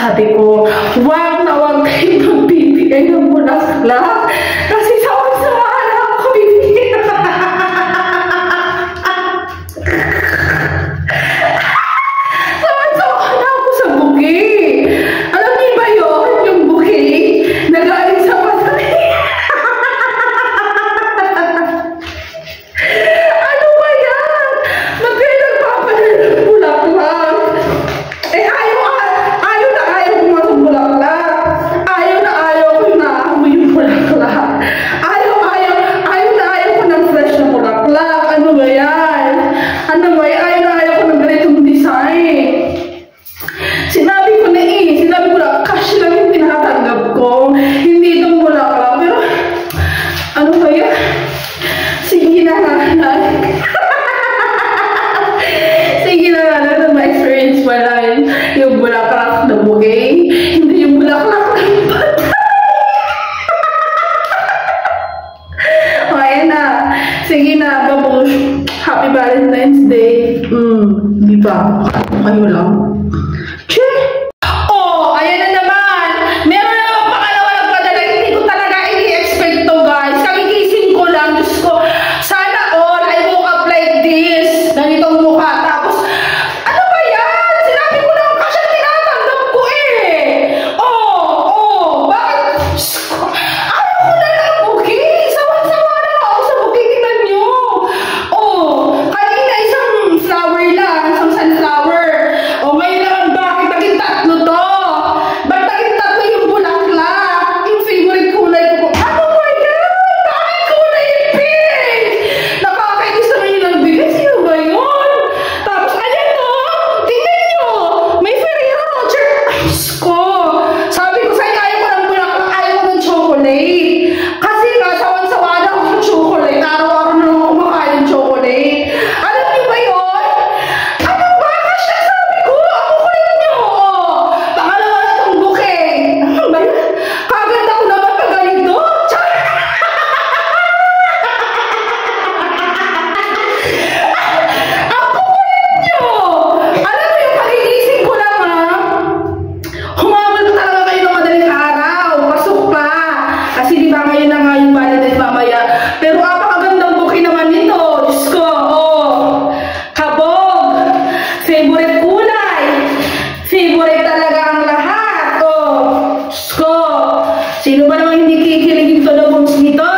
sabi ko, wag na wag kayo magbibigay ng bulaklak. Kasi sawa-sawa na ako bibigay. Sawa-sawa na ako sa bouquet. Alam niyo ba yun? Yung bouquet na galing sa patay. Ano ba yan? Magkaya nagpapadala ng bulaklak. Eh, ayaw na ayaw ko ng bulaklak. Ayaw na ayaw ko na amoy yung bulaklak. Ayaw na ayaw ko ng fresh na bulaklak. Ano ba yan? Ano ba yan? Ayaw na ayaw ko ng ganitong design. Sinabi ko na cash lang yung tinatanggap ko. Hindi itong bulaklak. Pero, ano ba yan? Sige na nanay. Sige na nanay. Ma-experience mo lang yung bulaklak na bouquet. Hindi yung bulaklak na patay. O, ayan na. Sige na, babush. Happy Valentine's Day. Di ba? Kayo lang. Che! Oh, ayan na naman. Meron na naman pangalawa nagpadala. Hindi ko talaga i-expect to, guys. Kagigising ko lang. Diyos ko, sana all I woke up like this. Ganitong mukha. Tapos, ano ba yan? Sinabi ko lang kasi tinatanggap ko eh. Bakit? Diyos ko, ayaw ko na lang bouquet. Sawan-sawa na ako sa bouquet. Tingnan nyo. Kanina isang flower lang. Isang sunflower. Ngayon naman bakit naging tatlo to? Ba't naging tatlo yung bulaklak? Yung favorite kulay ko. Ano ba yan? Bakit kulay pink? Nakakainis naman yung nagbigay. Sino ba yun? Tapos ayan o. Tingnan nyo. May Ferrero Rocher. Ay, ko. Sabi ko sa'yo, ayaw ko ng bulaklak. Ayaw ko ng chocolate. Kasi kasawan-sawa na ako sa chocolate. Araw-araw na ako kumakain ng chocolate. Alam niyo ba yun? Ano ba? Kasi sabi ko, ako kayo nyo. Pangalawa na itong bouquet. Ano ba yun? Kaganda ko naman pag ganito. Char! Ako kayo nyo. Alam mo yung pagigising ko lang humabol ko talaga kayo ng madaling araw. Pasok pa. Kasi di ba ngayon na nga yung Valentine's mamaya. Pero apakagandang bouquet naman nito. Diyos ko, kabog. Favorite kulay. Favorite talaga ang lahat. Diyos ko. Sino ba naman hindi kikiligin to na bones nito?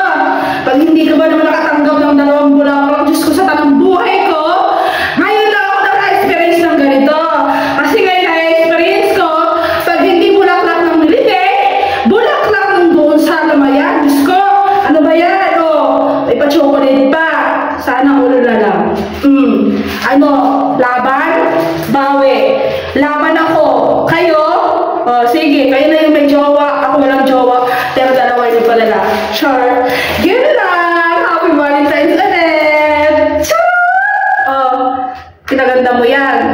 Pag hindi ka ba naman nakatanggap ng dalawang bulaklak, Diyos ko, sa tanang buhay ko, ngayon lang ako naka-experience ng ganito. Kasi ngayon na-experience ko, pag hindi bulaklak ng milite, bulaklak ng buong sa lamayan. Diyos ko, ano ba yan? May pa-chocolate pa. Sana ulo na lang. Laban? Bawi. Laban ako. Kayo? Sige, kayo na yung may jowa. Ako walang jowa. Pero dalawa yung palala. Sure. Yun lang. Happy Valentine's ulit. Char! Pinaganda mo yan.